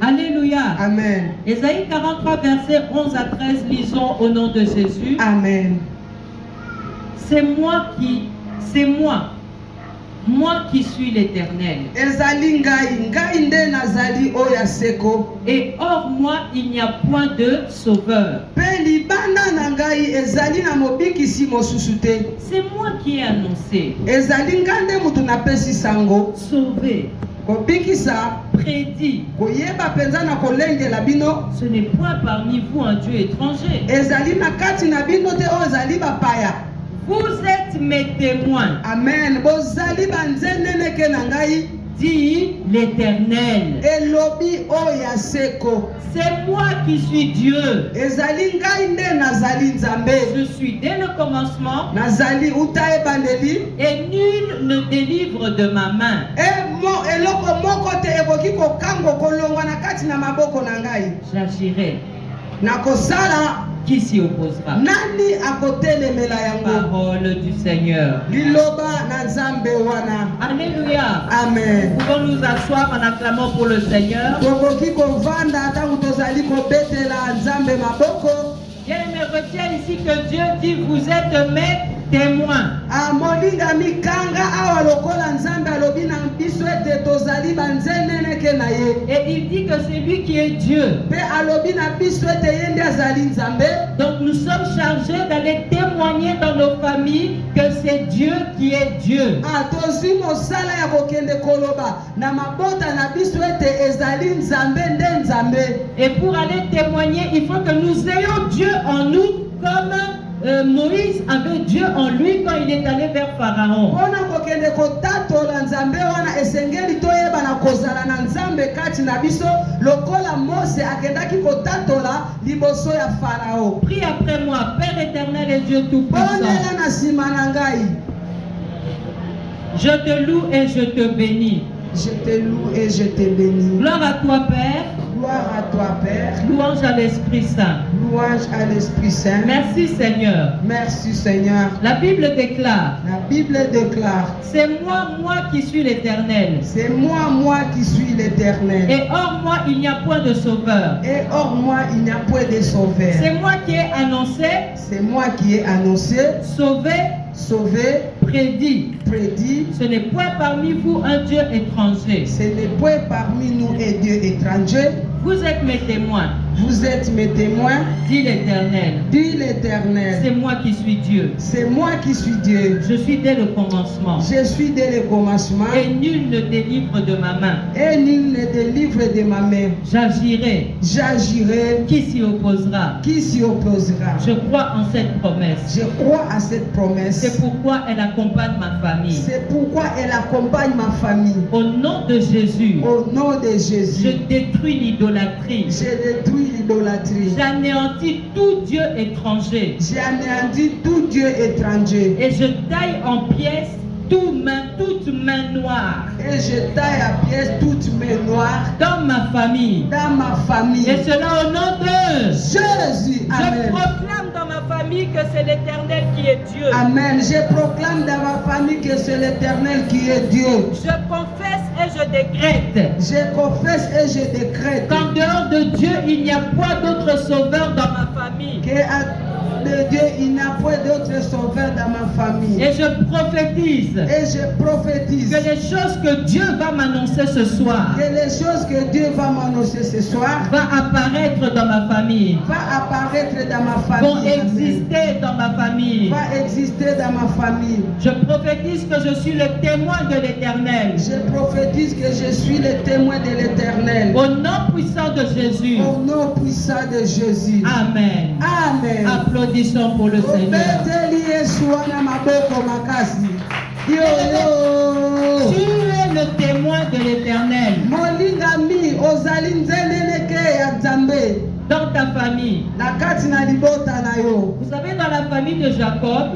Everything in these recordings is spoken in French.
Alléluia. Amen. Ésaïe 43, versets 11 à 13, lisons au nom de Jésus. Amen. C'est moi qui suis l'Éternel. Et hors moi, il n'y a point de sauveur. C'est moi qui ai annoncé. Sauvé. Prédit. Ce n'est point parmi vous un Dieu étranger. Vous êtes mes témoins. Amen. Dit l'Éternel. C'est moi qui suis Dieu. Je suis dès le commencement. Et nul ne délivre de ma main. J'agirai. Qui s'y opposera? Parole du Seigneur. Alléluia. Amen. Nous pouvons nous asseoir en acclamant pour le Seigneur. Bien-aimé, retiens ici que Dieu dit: vous êtes mes témoins. Et il dit que c'est lui qui est Dieu. Donc nous sommes chargés d'aller témoigner dans nos familles que c'est Dieu qui est Dieu. Et pour aller témoigner, il faut que nous ayons Dieu en nous, comme Moïse avait Dieu en lui quand il est allé vers Pharaon. Prie après moi, Père éternel et Dieu tout-puissant. Je te loue et je te bénis. Je te loue et je te bénis. Gloire à toi, Père. Gloire à toi, Père. Louange à l'Esprit Saint. Louange à l'Esprit Saint. Merci, Seigneur. Merci, Seigneur. La Bible déclare. La Bible déclare. C'est moi qui suis l'Éternel. C'est moi qui suis l'Éternel. Et hors moi, il n'y a point de sauveur. Et hors moi, il n'y a point de sauveur. C'est moi qui ai annoncé. C'est moi qui ai annoncé. Sauvé. Prédit. Ce n'est point parmi vous un Dieu étranger. Ce n'est point parmi nous un Dieu étranger. Vous êtes mes témoins. Vous êtes mes témoins. Dit l'Éternel. Dit l'Éternel. C'est moi qui suis Dieu. C'est moi qui suis Dieu. Je suis dès le commencement. Je suis dès le commencement. Et nul ne délivre de ma main. Et nul ne délivre de ma main. J'agirai. Qui s'y opposera? Qui s'y opposera? Je crois en cette promesse. Je crois à cette promesse. C'est pourquoi elle accompagne ma famille. C'est pourquoi elle accompagne ma famille. Au nom de Jésus. Au nom de Jésus. Je détruis l'idolâtrie. Je détruis l'idolâtrie. J'anéantis tout Dieu étranger. J'anéantis tout Dieu étranger. Et je taille en pièces toute main noire. Et je taille à pièces toute main noire. Dans ma famille. Dans ma famille. Et cela au nom de Jésus. Amen. Je proclame dans ma famille que c'est l'Éternel qui est Dieu. Amen. Je proclame dans ma famille que c'est l'Éternel qui est Dieu. Je confesse et je décrète. Je confesse et je décrète. Qu'en dehors de Dieu, il n'y a point d'autre sauveur dans ma famille. De Dieu, il n'y a point d'autre sauveur dans ma famille. Et je prophétise. Que les choses que Dieu va m'annoncer ce soir. Que les choses que Dieu va m'annoncer ce soir. Va apparaître dans ma famille. Va apparaître dans ma famille. Vont exister dans ma famille. Va exister dans ma famille. Je prophétise que je suis le témoin de l'Éternel. Je prophétise que je suis le témoin de l'Éternel. Au nom puissant de Jésus. Au nom puissant de Jésus. Amen. Amen. Applaudissons pour le Seigneur. Tu es le témoin de l'Éternel. Dans ta famille. Vous savez, dans la famille de Jacob,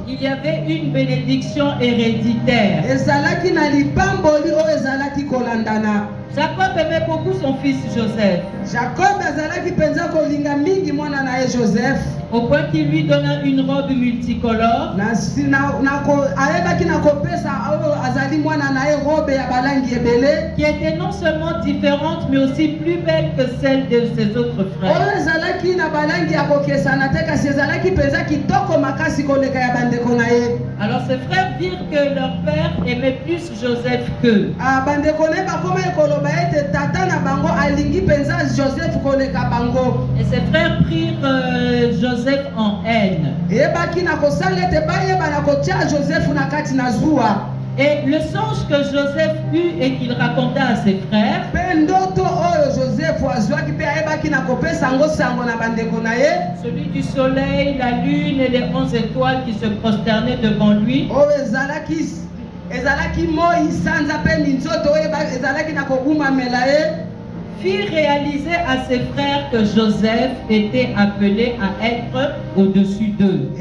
il y avait une bénédiction héréditaire. Jacob aimait beaucoup son fils Joseph. au point qu'il lui donna une robe multicolore. Qui était non seulement différente mais aussi plus belle que celle de ses autres frères. Alors ses frères virent que leur père aimait plus Joseph qu'eux. Et ses frères prirent Joseph en haine. Et le songe que Joseph eut et qu'il raconta à ses frères, celui du soleil, la lune et les 11 étoiles qui se prosternaient devant lui, fit réaliser à ses frères que Joseph était appelé à être au-dessus d'eux.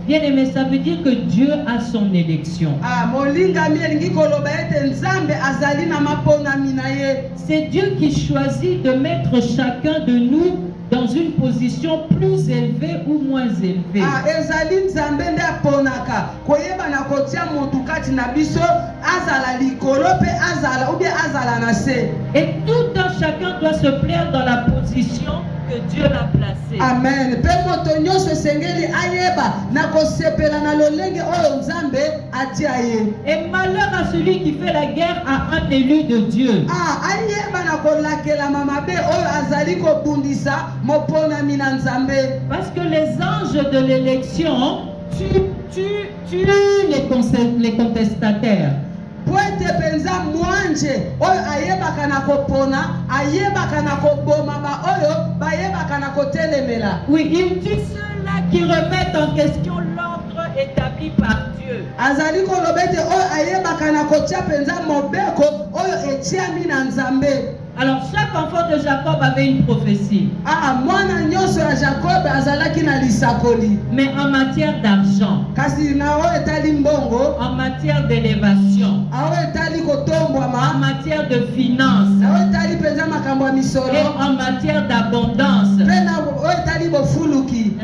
Bien aimé, ça veut dire que Dieu a son élection. C'est Dieu qui choisit de mettre chacun de nous dans une position plus élevée ou moins élevée. Et tout un chacun doit se plaire dans la position que Dieu l'a placée. Amen. Et malheur à celui qui fait la guerre à un élu de Dieu. Parce que les anges de l'élection tuent les contestataires. Oui, il tue ceux-là qui remettent en question l'ordre établi par Dieu. Alors chaque enfant de Jacob avait une prophétie. Mais en matière d'argent, en matière d'élévation, en matière de finances et en matière d'abondance,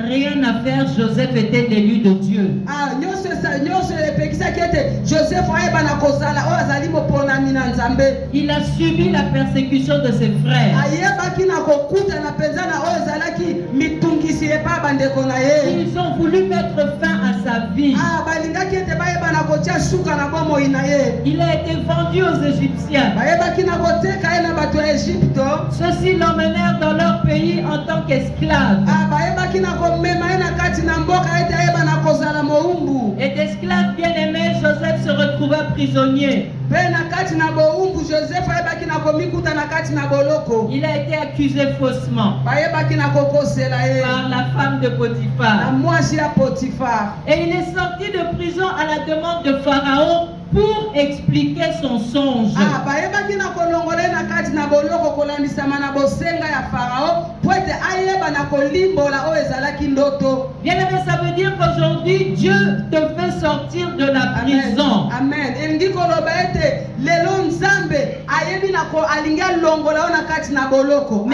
rien à faire, Joseph était l'élu de Dieu. Il a subi la persécution de ses frères. Ils ont voulu mettre fin à sa vie. Il a été vendu aux Égyptiens. Ceux-ci l'emmenèrent dans leur pays en tant qu'esclave. Et d'esclave bien-aimé, Joseph se retrouva prisonnier. Il a été accusé faussement par la femme de Potiphar. Et il est sorti de prison à la demande de Pharaon pour expliquer son songe. Bien aimé, ça veut dire qu'aujourd'hui Dieu te fait sortir de la prison. Amen. Mais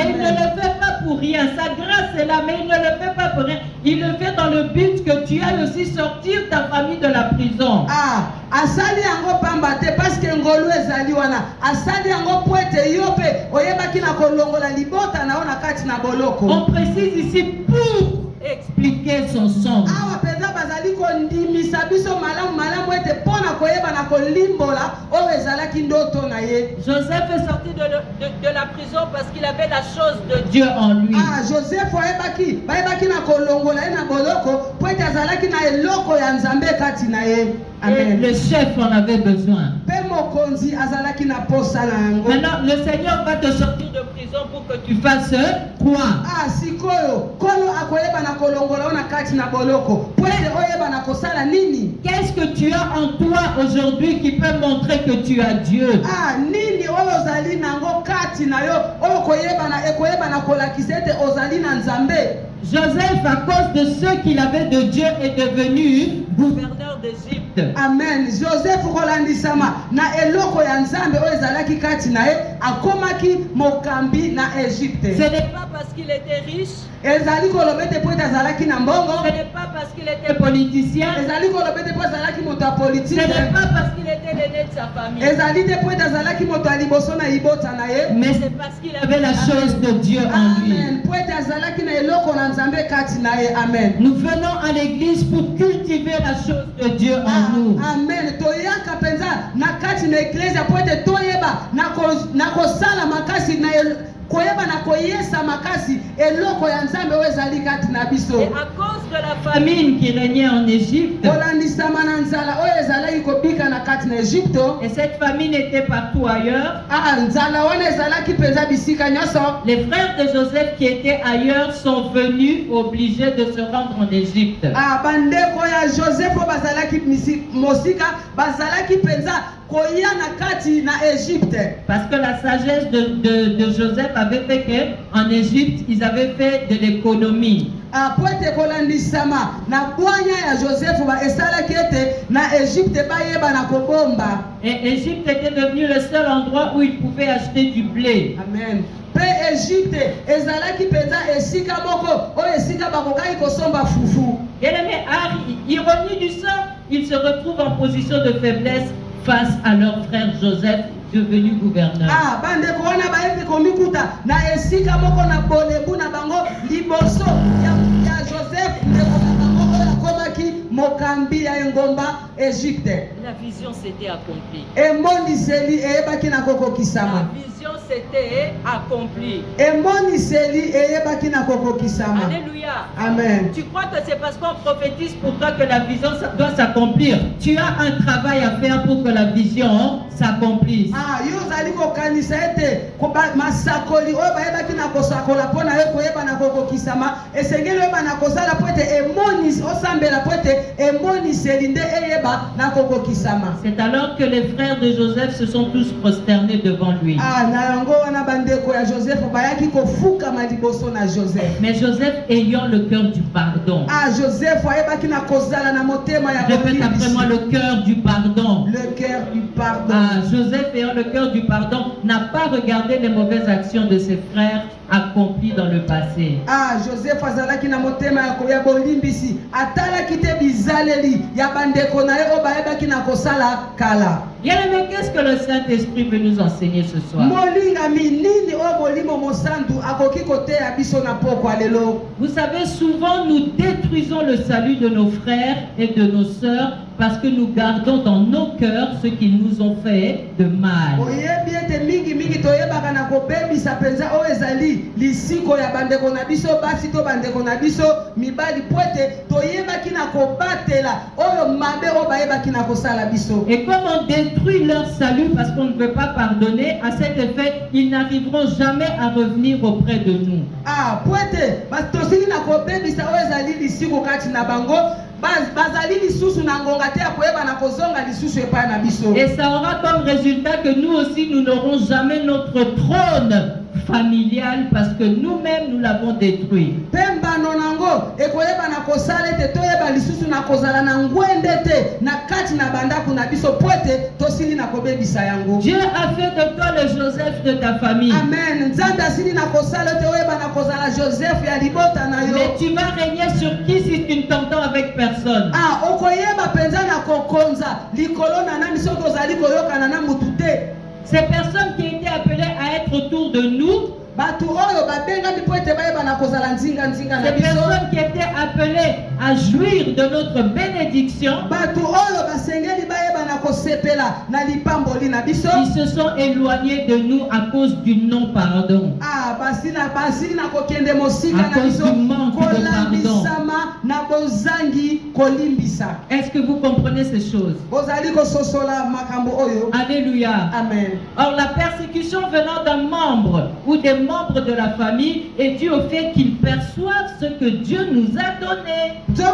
il ne le fait pas pour rien. Sa grâce est là, mais il ne le fait pas pour rien. Il le fait dans le but que tu ailles aussi sortir ta famille de la prison. Asali yango pamba te parce que ngolu ezali wana asali yango poete yope oyebaki na kolongola libota na ona kati na boloko. On précise ici pour expliquer son songe. Awa peza bazali ko ndimisa biso malamu ete pona koyeba na kolimbola o ezalaki ndoto na ye. Joseph est sorti de la prison parce qu'il avait la chose de Dieu en lui. Joseph bayebaki na kolongola na boloko poete azalaki na eloko ya Nzambe kati na ye. Amen. Le chef en avait besoin. Maintenant, le Seigneur va te sortir de prison pour que tu fasses quoi? Qu'est-ce que tu as en toi aujourd'hui qui peut montrer que tu as Dieu? Joseph, à cause de ce qu'il avait de Dieu, est devenu gouverneur d'Égypte. Égypte. Amen. Joseph kolandisama na eloko ya nzambe oyo ezalaki kati na ye akomaki mokambi na Égypte. Ce n'est pas parce qu'il était riche. Ezali kolobete po ezalaki na mbongo. Ce n'est pas parce qu'il était politicien. Ezali kolobete po ezalaki moto ya Ce politique. n'est pas parce qu'il était l'aîné de sa famille. Ezali te po ezalaki moto ya liboso na libota na ye. Mais c'est parce qu'il avait la chose de Dieu en lui. Amen. Po ezalaki na eloko na nzambe kati na ye. Amen. Nous venons à l'église pour cultiver la chose de Dieu en nous. Amen. Toyaka penza na kati na eklezia po ete toyeba na kosala makasi na koyeba na koyesa makasi eloko ya nzambe oyo ezali kati na biso. Et à cause de la famine qui régnait en Égypte, kolandisama na nzala oyo ezalaki kobika na kati na Egypto, et cette famine était partout ailleurs, nzala wana ezalaki penza bisika nyonso, les frères de Joseph qui étaient ailleurs sont venus obligés de se rendre en Égypte. bandeko ya Joseph oyo bazalaki mosika bazalaki penza koya na kati na Égypte. Parce que la sagesse de Joseph avait fait qu'en Égypte, ils avaient fait de l'économie. Po ete kolandisama na bwanya ya Joseph esalaki ete na Égypte bayeba na kobomba. Et Égypte était devenu le seul endroit où ils pouvaient acheter du blé. Amen. Pe Égypte ezalaki penza esika moko oyo esika bakokaki kosomba fufu. Et les ironie du sort, ils se retrouvent en position de faiblesse face à leur frère Joseph, devenu gouverneur. Bandeko wana bayebi komikuta na esika moko na bolebu na bango liboso ya Joseph ndeko na bango oyo akomaki mokambi ya engomba Égypte. La vision s'était accomplie. Emoniseli eyebaki na kokokisama. La vision s'était accomplie. Emoniseli eyebaki na kokokisama. Alléluia. Amen. Tu crois que c'est parce qu'on prophétise pour toi que la vision doit s'accomplir? Tu as un travail à faire pour que la vision s'accomplisse. Yo zali kokanisa ete masakoli oyo bayebaki na kosakola mpona yo koyeba na kokokisama esengeli oyeba na kosala po ete emonisi osambela po ete emoniseli nde eyeba na kokokisama. C'est alors que les frères de Joseph se sont tous prosternés devant lui. Na yango wana bandeko ya Joseph bayaki kofukama liboso na Joseph. Mais Joseph ayant le cœur du pardon. Joseph ayebaki na kozala na motema ya kokilisa. Répète après moi, le cœur du pardon. Le cœur du pardon. Joseph ayant le cœur du pardon n'a pas regardé les mauvaises actions de ses frères accomplies dans le passé. Joseph azalaki na motema ya bolimbisi atalaki te bizaleli ya bandeko na ye oyo bayebaki na kosala kala. Bien-aimé, qu'est-ce que le Saint-Esprit veut nous enseigner ce soir? Vous savez, souvent nous détruisons le salut de nos frères et de nos sœurs parce que nous gardons dans nos cœurs ce qu'ils nous ont fait de mal. Et comme on détruit leur salut parce qu'on ne veut pas pardonner, à cet effet, ils n'arriveront jamais à revenir auprès de nous. Et ça aura comme résultat que nous aussi, nous n'aurons jamais notre trône familial parce que nous-mêmes, nous l'avons détruit. Dieu a fait de toi le Joseph de ta famille. Amen. Mais tu vas régner sur qui si tu ne t'entends avec personne? Ces personnes qui étaient appelées à être autour de nous, ces personnes qui étaient appelées à jouir de notre bénédiction, ils se sont éloignés de nous à cause du non-pardon, à cause du manque de pardon. Est-ce que vous comprenez ces choses? Alléluia. Amen. Or, la persécution venant d'un membre ou des membres de la famille est due au fait qu'ils perçoivent ce que Dieu nous a donné. Donc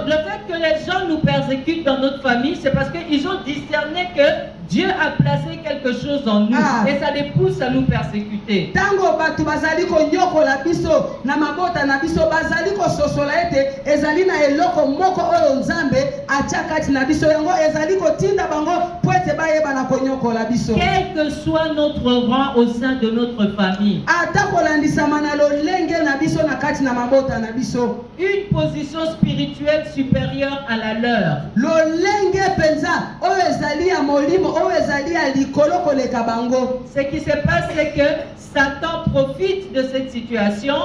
le fait que les gens nous persécutent dans notre famille, c'est parce qu'ils ont discerné que Dieu a placé quelque chose en nous et ça les pousse à nous persécuter. Tango batu bazali ko nyokola biso na mabota na biso bazali ko sosola ete ezali na eloko moko oyo Nzambe atia kati na biso yango ezali ko tinda bango po ete bayeba na ko nyokola biso. Quel que soit notre rang au sein de notre famille. Ata kolandisama na lolenge na biso na kati na mabota na biso. Une position spirituelle supérieure à la leur. Lolenge penza oyo ezali ya molimo oyo ezali ya likolo koleka bango. Ce qui se passe, c'est que Satan profite de cette situation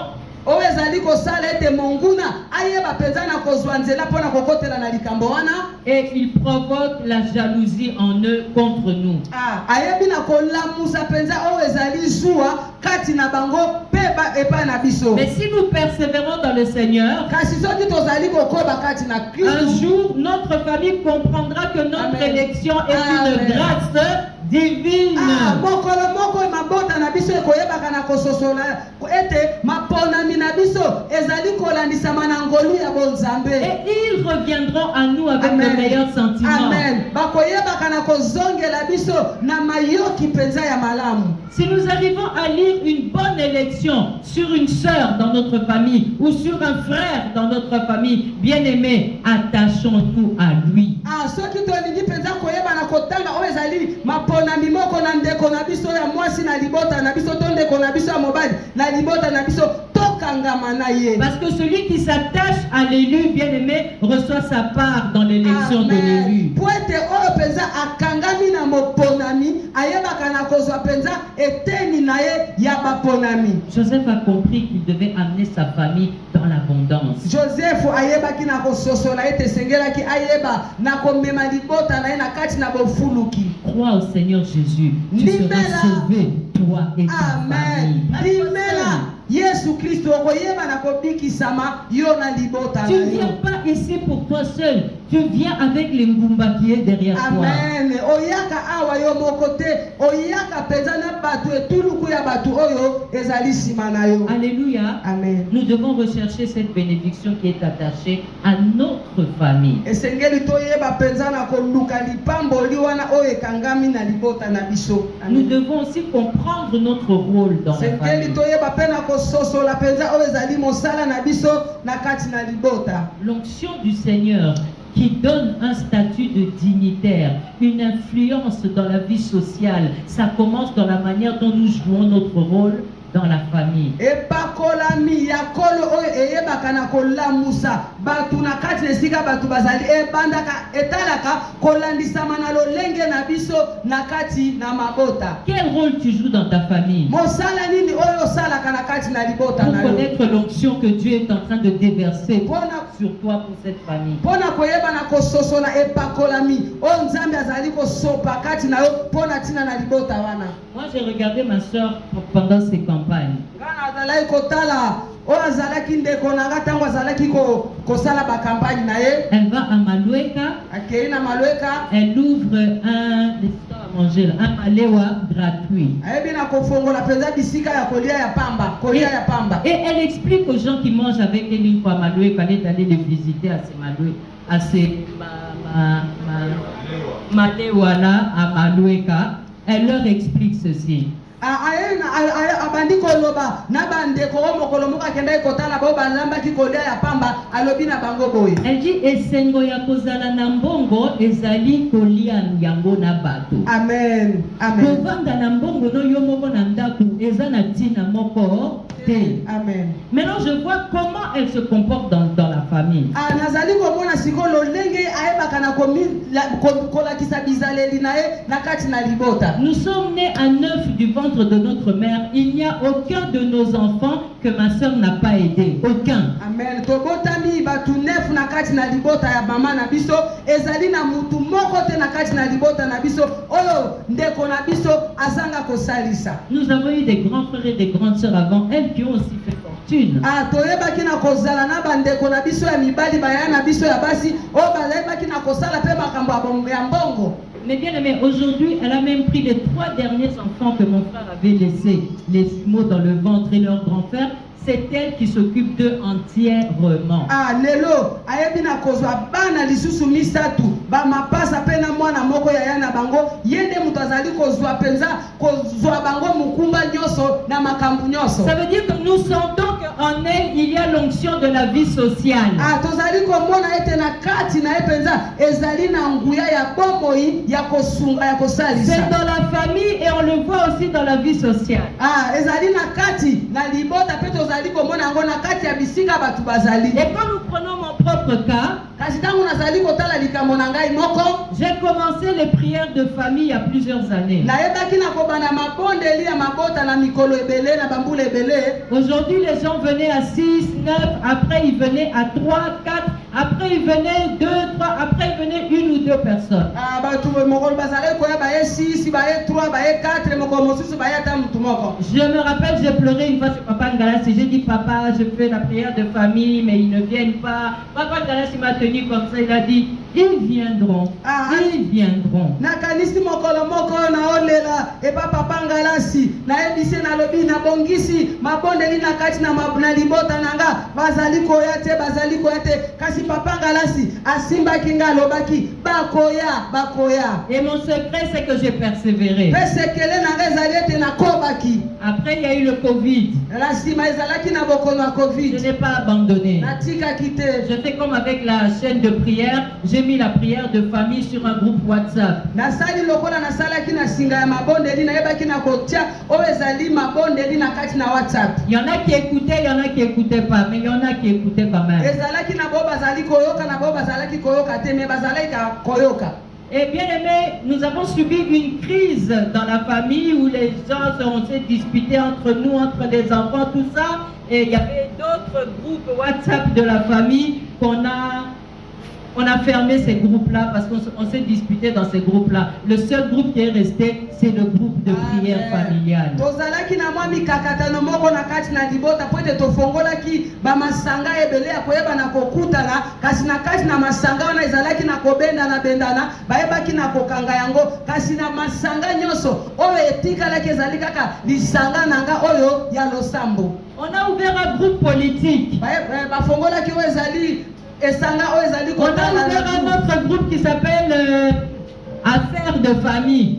oyo ezali kosala ete monguna ayeba penza na kozwa nzela mpona kokotela na likambo wana et il provoque la jalousie en eux contre nous. Ayebi na kolamusa penza oyo ezali zuwa kati na bango pe epa na biso. Mais si nous persévérons dans le Seigneur, kasi soki tozali kokoba kati na Kristo, un jour notre famille comprendra que notre élection est une grâce divine. Mokolo moko mabota na biso ekoyebaka na kososola ete maponami na biso ezali kolandisama na ngolu ya bonzambe. Et ils reviendront à nous avec de meilleurs sentiments. Amen. Bakoyebaka na kozongela biso na mayoki penza ya malamu. Si nous arrivons à lire une bonne élection sur une sœur dans notre famille ou sur un frère dans notre famille, bien-aimé, attachons-nous à lui. Soki tolingi penza koyeba na kotanga oyo ezali maponami moko na ndeko na biso ya mwasi na libota na biso to ndeko na biso ya mobali na libota na biso tokangama na ye. Parce que celui qui s'attache à l'élu, bien-aimé, reçoit sa part dans l'élection de l'élu. Poete oyo penza akangami na moponami ayebaka na kozwa penza eteni na ye ya baponami. Joseph a compris qu'il devait amener sa famille dans l'abondance. Joseph ayebaki na kososola ete sengelaki ayeba na komema libota na ye na kati na bofuluki. Crois au Seigneur Jésus, tu seras sauvé, toi et ta famille. Dimela Yesu Kristo okoyeba na kobikisama yo na libota na yo. Tu ne viens pas ici pour toi seul, tu viens avec les ngumba qui est derrière toi. Amen. Oyaka awa yo mokote, oyaka penza na batu etuluku ya batu oyo ezali sima na yo. Alléluia. Amen. Nous devons rechercher cette bénédiction qui est attachée à notre famille. Esengeli toyeba penza na koluka lipambo liwana oyo ekangami na libota na biso. Nous devons aussi comprendre notre rôle dans la famille. Esengeli toyeba pena kososola penza oyo ezali mosala na biso na kati na libota. L'onction du Seigneur qui donne un statut de dignitaire, une influence dans la vie sociale. Ça commence dans la manière dont nous jouons notre rôle dans la famille. Epakolami ya kolo oyo eyebaka na kolamusa batu na kati esika batu bazali ebandaka etalaka kolandisama na lolenge na biso na kati na mabota. Quel rôle tu joues dans ta famille? Mosala nini oyo salaka na kati na libota na pour yo? Connaître l'onction que Dieu est en train de déverser sur toi pour cette famille. Pona koyeba na kososola epakolami o Nzambe azali kosopa kati na yo pona tina na libota wana. Moi j'ai regardé ma soeur pendant ses campagnes. Ngana azalaki kotala o azalaki ndeko na nga tango azalaki kosala ba campagne na ye. Elle va à Malueka. Akei na Malueka. Elle ouvre un restaurant à manger, un malewa gratuit. Ayebi na kofongola penza bisika ya kolia ya pamba, kolia ya pamba. Et elle explique aux gens qui mangent avec elle une fois à Malueka, elle est allée les visiter à ces Malueka, à ces malewa là à Malueka. Elle leur explique ceci. Abandi koloba na bandeko o mokolo moka kenda ekotala bo balamba ki kolia ya pamba alobi na bango boye. Elle dit esengo ya kozala na mbongo ezali kolia yango na bato. Amen. Amen. Kovanda na mbongo no yo moko na ndako eza na tina moko te. Amen. Maintenant je vois comment elle se comporte dans la famille. Nazali komona sikolo lenge ayebaka na kolakisa bizaleli na ye na kati na libota. Nous sommes nés à 9 du ventre de notre mère. Il n'y a aucun de nos enfants que ma soeur n'a pas aidé. Aucun. Amen. Tobotami batu 9 na kati na libota ya mama na biso ezali na mutu moko te na kati na libota na biso oyo ndeko na biso azanga kosalisa. Nous avons eu des grands frères et des grandes sœurs avant elles qui ont aussi fait fortune. Toyebaki na kozala na bandeko na biso ya mibali baya na biso ya basi o balebaki na kosala pe makambo ya mbongo. Mais bien aimé, aujourd'hui, elle a même pris les 3 derniers enfants que mon frère avait laissés, les jumeaux dans le ventre et leur grand frère. c'est elle qui s'occupe d'eux entièrement. Ah, lelo, ayebi na kozwa bana lisusu misatu, ba mapasa pe na mwana moko ya yana bango, yende mutu azali kozwa penza, kozwa bango mukumba nyoso na makambu nyoso. Ça veut dire que nous sentons qu'en elle, il y a l'onction de la vie sociale. Ah, tozali komona ete na kati na epenza, ezali na nguya ya bomoi ya kosunga ya kosalisa. C'est dans la famille et on le voit aussi dans la vie sociale. Ah, ezali na kati na libota pe tozali komona ngo na kati ya bisika batu bazali. Et quand nous prenons mon propre cas, kasi tangu nazali kotala likambo na ngai moko, j'ai commencé les prières de famille il y a plusieurs années. nayebaki na kobana mabondeli ya mabota na mikolo ebele na bambula ebele. Aujourd'hui, les gens venaient à 6, 9, après ils venaient à 3, 4, après ils venaient 2, 3, après ils venaient 1 ou 2 personnes. Ah, batu mokolo bazali koya baye 6, baye 3, baye 4, mokolo mosusu baye ata mutu moko. Je me rappelle, j'ai pleuré une fois sur Papa Ngalassi. J'ai dit, papa, je fais la prière de famille, mais ils ne viennent pas. Papa Ngalassi m'a tenu comme ça, il a dit, ils viendront, ils viendront. Nakanisi mokolo moko na olela eba Papa Ngalassi na ebise na lobi na bongisi mabondeli na kati na libota nanga bazali koya te kasi Papa Ngalassi asimba kinga lobaki bakoya. Et mon secret, c'est que j'ai persévéré. Pesekele na ezali ete na kobaki. Après, il y a eu le Covid. La sima ezalaki na bokono na Covid. Je n'ai pas abandonné. Natika kite. Je fais comme avec la chaîne de prière. J'ai mis la prière de famille sur un groupe WhatsApp. Nasali lokola nasalaki na singa ya mabondeli na yebaki na kotia o ezali mabondeli na kati na WhatsApp. Il y en a qui écoutaient, il y en a qui écoutaient pas, mais il y en a qui écoutaient quand même. Ezalaki na bo bazali koyoka na bo bazalaki koyoka te me bazalaki koyoka. Et bien aimé, nous avons subi une crise dans la famille où les gens s'est disputés entre nous, entre les enfants, tout ça. Et il y avait d'autres groupes WhatsApp de la famille on a fermé ces groupes-là parce qu'on s'est disputé dans ces groupes-là. Le seul groupe qui est resté, c'est le groupe de prière familiale. Tozalaki na mwa mikakatano moko na kati na libota pote tofongolaki ba masanga ebele ya koyeba na kokutana kasi na kati na masanga wana ezalaki na bendana bayebaki na kokanga yango kasi na masanga nyoso oyo etikalaki ezali kaka lisanga nanga oyo ya losambo. On a ouvert un groupe politique. Bafongolaki oyo ezali on a ouvert un autre groupe qui s'appelle Affaires de famille.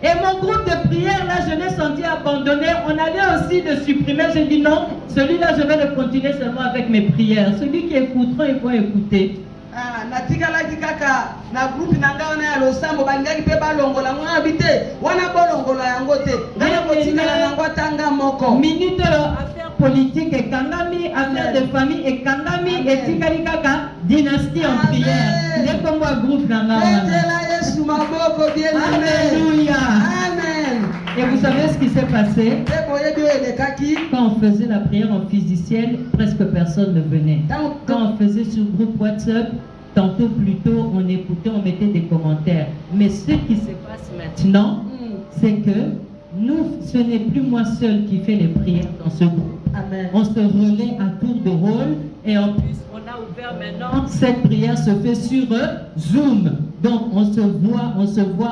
Et mon groupe de prière, là, je l'ai senti abandonné. On allait aussi le supprimer. J'ai dit non, celui-là, je vais le continuer seulement avec mes prières. Celui qui écoutera, il faut écouter. Natikalaki kaka na groupe nanga wana ya losambo bangaki pe balongola mwa bite wana bolongola yango te ngana kotikala nango tanga moko minute affaire politique et kangami affaire de famille et kangami et tikali kaka dynastie en prière c'est comme un groupe nanga wana Yesu maboko bien alléluia amen. Et vous savez ce qui s'est passé? Quand on faisait la prière en physicienne, presque personne ne venait. Quand on faisait sur le groupe WhatsApp, tantôt plus tôt, on écoutait, on mettait des commentaires. Mais ce qui se passe maintenant, c'est que nous, ce n'est plus moi seul qui fais les prières dans ce groupe. Amen. On se relaie à tour de rôle et en plus, on a ouvert maintenant, cette prière se fait sur Zoom. Donc, on se voit,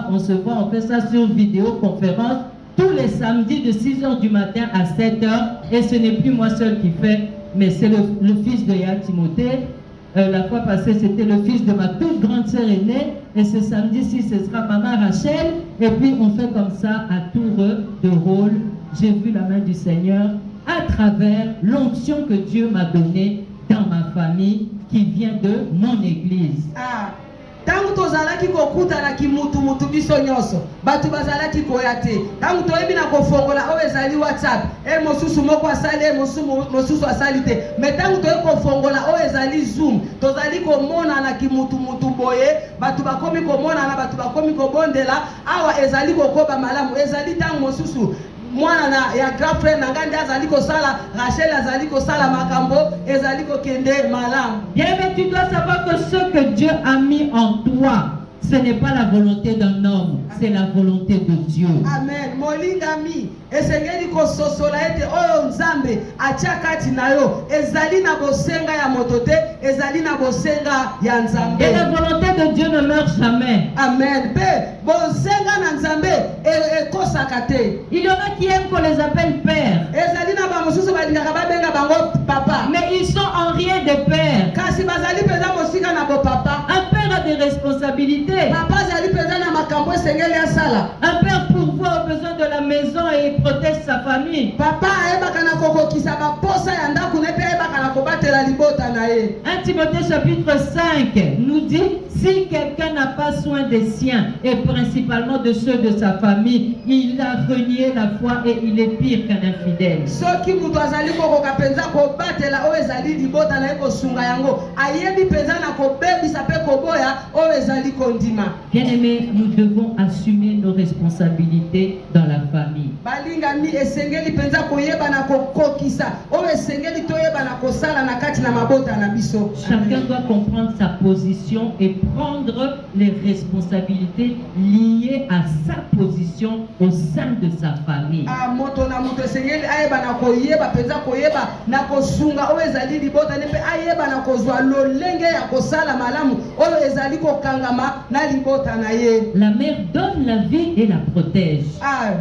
on fait ça sur vidéoconférence tous les samedis de 6h du matin à 7h. Et ce n'est plus moi seul qui fait, mais c'est le fils de Yael Timothée. La fois passée, c'était le fils de ma toute grande sœur aînée. Et ce samedi-ci, ce sera maman Rachel. Et puis, on fait comme ça à tour de rôle. J'ai vu la main du Seigneur à travers l'onction que Dieu m'a donnée dans ma famille qui vient de mon église. Tangu tozalaki kokutana kimutu biso nyoso batu bazalaki koyate tangu toyebi na kofongola o ezali WhatsApp mosusu moko asali mosusu asali te mais tangu toye kofongola o ezali Zoom tozali komona na kimutu boye batu bakomi komona na batu bakomi kobondela awa ezali kokoba malamu ezali tangu mosusu mwana na ya grand frère nanga ndi azali kosala Rachel azali kosala makambo ezali kokende malamu. Bien, mais tu dois savoir que ce que Dieu a mis en toi, ce n'est pas la volonté d'un homme, c'est la volonté de Dieu. Amen. Molingami esengeli kososola ete oyo nzambe atia kati na yo ezali na bosenga ya motote ezali na bosenga ya nzambe. Et la volonté de Dieu ne meurt jamais. Amen. Pe bosenga na nzambe ekosaka te. Il y en a qui aiment qu'on les appelle pères. balingaka babenga bango papa. Mais ils sont en rien des pères. Kasi bazali penza mosika na bo papa. Un père a des responsabilités. Papa zali penza na makambo esengeli asala. Un père pourvoit aux besoins de la maison et il protège sa famille. Papa ayebaka na kokokisa baposa ya ndako na pe ayebaka na kobatela libota na ye. 1 Timothée chapitre 5 nous dit, si quelqu'un n'a pas soin des siens et principalement de ceux de sa famille, il a renié la foi et il est pire qu'un infidèle. Soki mutu azali kokoka penza kobatela oyo ezali libota na ye kosunga yango ayebi penza na kobebisa pe koboya oyo ezali kondima. Bien-aimés, nous devons assumer nos responsabilités dans la famille. Balingami esengeli penza koyeba na kokokisa oyo esengeli toyeba na kosala na kati na mabota na biso. Chacun doit comprendre sa position et prendre les responsabilités liées à sa position au sein de sa famille. Moto na moto esengeli ayeba na koyeba penza koyeba na kosunga oyo ezali libota ne pe ayeba na kozwa lolenge ya kosala malamu oyo ezali kokangama na libota na ye. La mère donne la vie et la protège.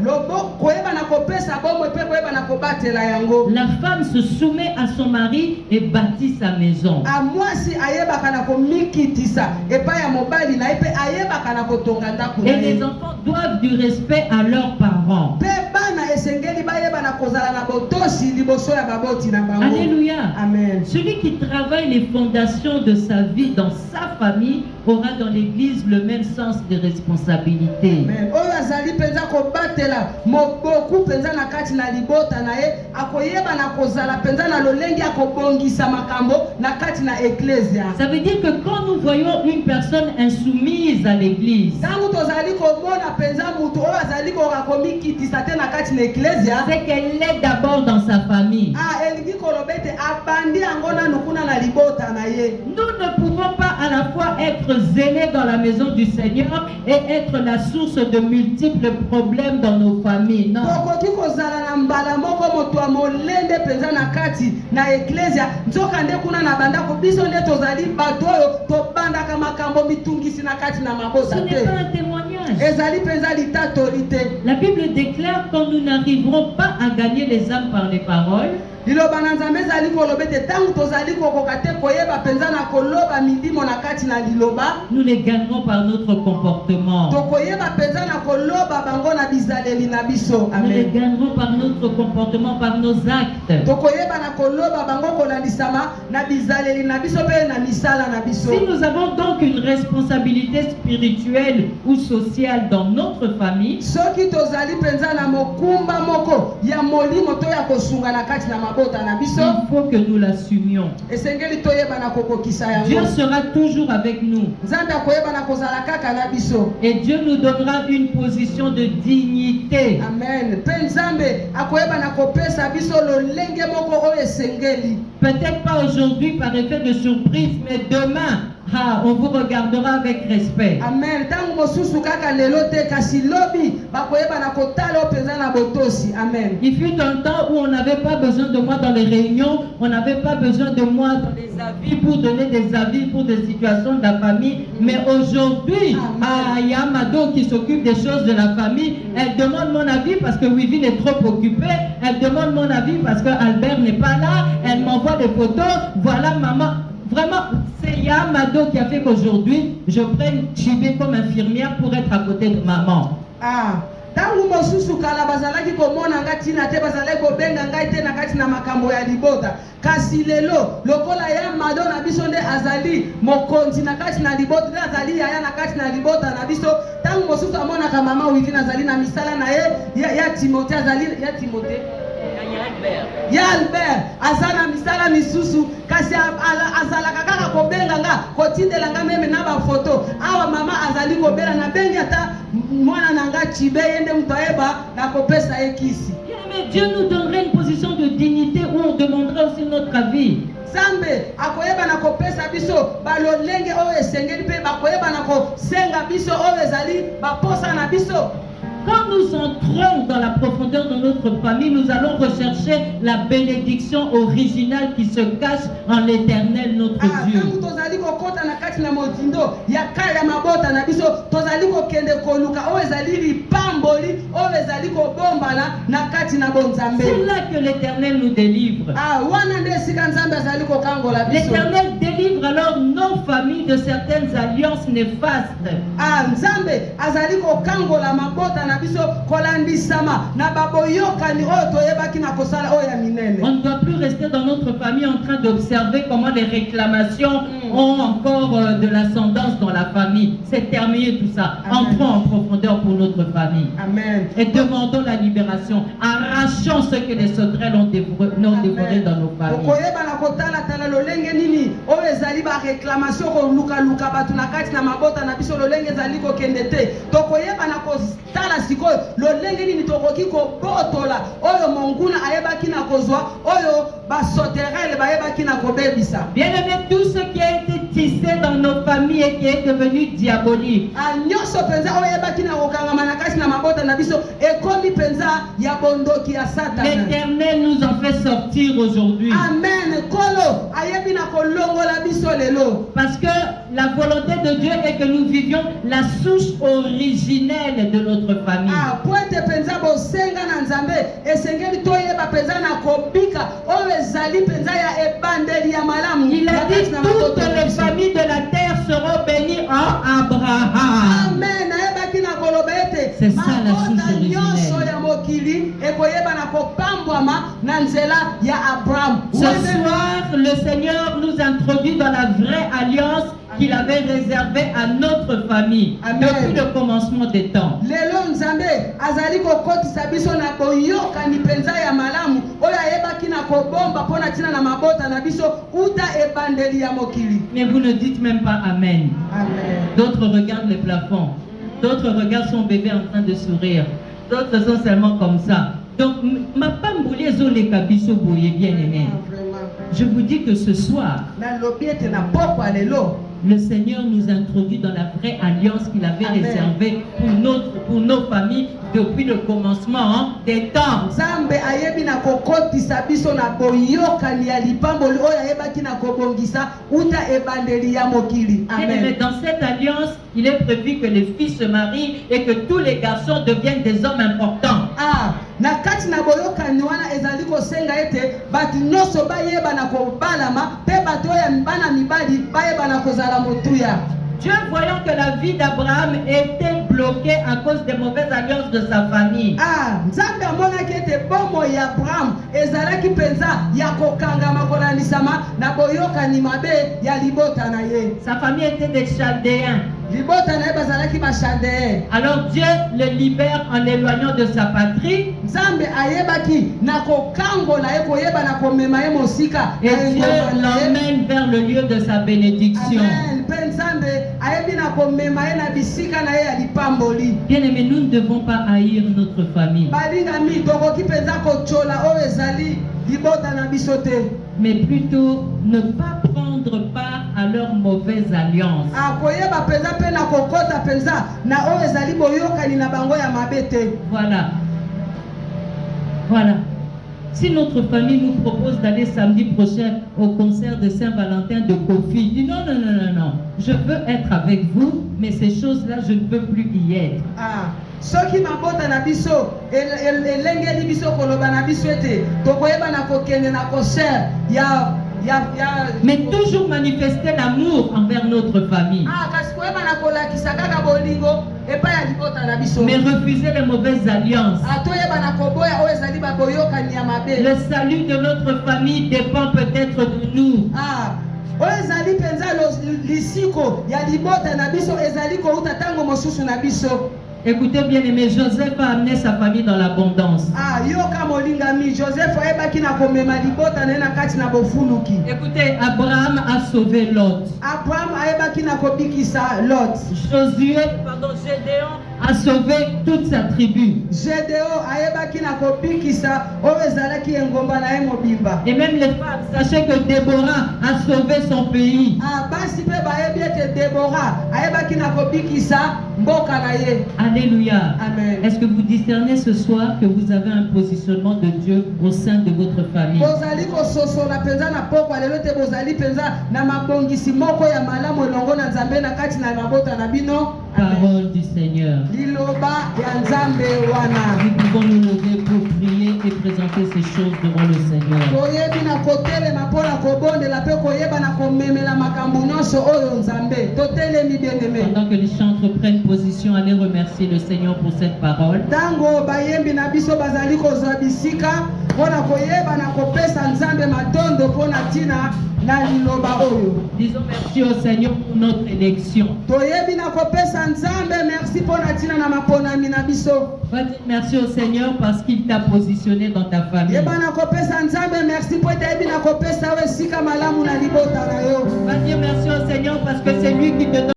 Lobo koyeba na kopesa bomo pe koyeba na kobatela yango. La femme se soumet à son mari et bâtit sa maison. Mwasi ayebaka na komikitisa epa ya mobali na epe ayebaka na kotonga ndako na ye. Et les enfants doivent du respect à leurs parents. Pe bana esengeli bayeba na kozala na botosi liboso ya baboti na bango. Alléluia. Amen. Celui qui travaille les fondations de sa vie dans sa famille aura dans l'église le même sens de responsabilité. Amen. Oyo azali penza kobatela moboku penza na kati na libota na ye akoyeba na kozala penza na lolenge akobongisa makambo na kati na ecclesia. Ça veut dire que quand nous voyons une personne insoumise à l'église, tangu tozali komona penza mutu oyo azali kokomikitisa te na kati na ecclesia, c'est qu'elle est d'abord dans sa famille. elingi kolobete abandi yango nanu kuna na libota na ye. Nous ne pouvons pas à la fois être zélés dans la maison du Seigneur et être la source de multiples problèmes dans nos familles. Non. Tokoki kozala na mbala moko moto amolende penza na kati na ecclesia nzoka nde kuna na bandako biso nde tozali bato oyo tobandaka makambo mitungisi na kati na mabota Ce te. n'est pas un témoignage. Ezali penza litatoli te. La Bible déclare quand nous n'arriverons pas à gagner les âmes par les paroles, liloba na nzambe ezali kolobete tangu tozali kokoka te koyeba penza na koloba midimo na kati na liloba, nous les gagnerons par notre comportement. tokoyeba penza na koloba bango na bizaleli na biso. Nous les Amen. gagnerons par notre comportement, par nos actes. Tokoyeba na koloba bango kolandisama na bizaleli na biso pe na misala na biso. Si nous avons donc une responsabilité spirituelle ou sociale dans notre famille, Soki tozali penza na mokumba moko ya molimo to ya kosunga na kati na mabota na biso, il faut que nous l'assumions. esengeli toyeba na kokokisa Dieu yango. sera toujours avec nous. Nzambe akoyeba na kozala kaka na biso. Et Dieu nous donnera une position de dignité. Amen. Pe Nzambe akoyeba na kopesa biso lolenge moko oyo esengeli. Peut-être pas aujourd'hui par effet de surprise, mais demain, on vous regardera avec respect. Amen. Tangu mosusu kaka lelo te kasi lobi bakoyeba na kotala penza na botosi. Amen. Il fut un temps où on n'avait pas besoin de moi dans les réunions, on n'avait pas besoin de moi dans les avis pour donner des avis pour des situations de la famille. Mais aujourd'hui, il y a Mado qui s'occupe des choses de la famille. Elle demande mon avis parce que Wivine est trop occupée. Elle demande mon avis parce que Albert n'est pas là. Elle m'envoie des photos. Voilà maman. Vraiment, c'est Yamado qui a fait qu'aujourd'hui, je prenne Chibé comme infirmière pour être à côté de maman. Tangu mosusu kala bazalaki komona ngati na te bazalaki kobenga ngai te na kati na makambo ya libota. Kasi lelo lokola ya Madonna biso nde azali mokonzi na kati na libota, nde azali yaya na kati na libota na biso. Tangu mosusu amona ka mama Wivine azali na misala na ye ya Timothée azali ya Timothée ya Albert azana misala misusu kasi azalaka kaka kobenga nga kotindela nga meme na ba photo awa mama azali kobela na bengi ata mwana na nga Chibe yende mutaeba na kopesa ekisi. Mais Dieu nous donnerait une position de dignité où on demanderait aussi notre avis. Nzambe akoyeba na kopesa biso balolenge oyo esengeli pe bakoyeba na kosenga biso oyo ezali baposa na biso. Quand nous entrons dans la profondeur de notre famille, nous allons rechercher la bénédiction originale qui se cache en l'Éternel, notre Dieu. ezali kobombana na kati na bonzambe. C'est là que l'Éternel nous délivre. Wana nde esika Nzambe azali kokangola biso. L'Éternel délivre alors nos familles de certaines alliances néfastes. Nzambe azali kokangola mabota na biso kolandisama na baboyokani oyo toyebaki na kosala oyo ya minene. On ne doit plus rester dans notre famille en train d'observer comment les réclamations ont encore de l'ascendance dans la famille. C'est terminé tout ça. Amen. Entrons en profondeur pour notre famille. Amen. Et demandons la libération. Arrachons ce que les sauterelles ont dévoré dans nos familles. Okoyeba na kotala tala lolenge nini oyo ezali ba réclamation ko luka luka batu na kati na mabota na biso lolenge ezali ko kende te. Tokoyeba na kotala sikoyo lolenge nini tokoki ko botola oyo monguna ayebaki na kozwa oyo ba sauterelles bayebaki na kobebisa. Bien-aimés, tout ce qui a été tissé dans nos familles et qui est devenu diabolique. Nyonso penza oyebaki na kokangama na kati na mabota na biso ekomi penza ya bondoki ya Satan. L'Éternel nous en fait sortir aujourd'hui. Amen. Kolo ayebi na kolongola biso lelo. Parce que la volonté de Dieu est que nous vivions la souche originelle de notre famille. Poete penza bosenga na Nzambe esengeli toyeba penza na kobika oyo ezali penza ya ebandeli ya malamu. Il a dit toutes les familles de la terre seront bénies en Abraham. Amen. Ayebaki na koloba ete c'est ça la souche originelle. Ya mokili ekoyeba na kopambwama na nzela ya Abraham. Ce soir, le Seigneur nous introduit dans la vraie alliance qu'il avait réservée à notre famille. Amen. Depuis le commencement des temps. Lelo Nzambe azali kokotisa biso na boyokani penza ya malamu oyo ayebaki na kobomba pona tina na mabota na biso uta ebandeli ya mokili. Mais vous ne dites même pas Amen. Amen. D'autres regardent les plafonds. D'autres regardent son bébé en train de sourire. D'autres sont seulement comme ça. Donc, ma femme boulée zole kabiso boye bien aimé. Je vous dis que ce soir, le Seigneur nous introduit dans la vraie alliance qu'il avait réservée pour nos familles depuis le commencement des temps. Mais dans cette alliance, il est prévu que les filles se marient et que tous les garçons deviennent des hommes importants. Na kati na boyokani wana ezali kosenga ete batu nyonso bayeba na kobalama pe bato ya bana mibali bayeba na kozala motuya. Dieu, voyant que la vie d'Abraham était bloquée à cause des mauvaises alliances de sa famille. Nzambe amonaki ete bomo ya Abraham ezalaki penza ya kokangama kolanisama na boyokani mabe ya libota na ye. Sa famille était des Chaldéens. Alors Dieu le libère en l'éloignant de sa patrie. Et Dieu l'emmène vers le lieu de sa bénédiction. Bien aimé, nous ne devons pas haïr notre famille. Mais plutôt ne pas prendre part à leur mauvaise alliance. Voilà. Voilà. Si notre famille nous propose d'aller samedi prochain au concert de Saint-Valentin de Kofi, dis non, non, non, non, non. Je veux être avec vous, mais ces choses-là, je ne veux plus y être. Soki mabota na biso elengeli biso koloba na biso ete tokoyeba na kokende na concert ya mais toujours manifester l'amour envers notre famille. Mais refuser les mauvaises alliances. Le salut de notre famille dépend peut-être de nous. Écoutez bien aimé, Joseph a amené sa famille dans l'abondance. Écoutez, Abraham a sauvé Lot. Gédéon a sauvé toute sa tribu. Et même les femmes, sachez que Déborah a sauvé son pays. Alléluia. Amen. Est-ce que vous discernez ce soir que vous avez un positionnement de Dieu au sein de votre famille? Parole du Seigneur. liloba ya nzambe wana. Nous pouvons nous lever pour prier et présenter ces choses devant le Seigneur. Toyebi na kotelema mpona kobondela mpe koyeba na komemela makambo nyonso oyo nzambe totelemi bien-aimé. Pendant que les chantres prennent position, allez remercier le Seigneur pour cette parole. Tango bayembi na biso bazali kozwa bisika mpona koyeba na kopesa nzambe matondo mpona ntina na liloba oyo. Disons merci au Seigneur pour notre élection. Toyebi na kopesa nzambe merci mpona ntina na maponami na biso. Va dire merci au Seigneur parce qu'il t'a positionné dans ta famille. Yeba na kopesa nzambe merci mpo ete yebi na kopesa we esika malamu na libota na yo. Va dire merci au Seigneur parce que c'est lui qui te donne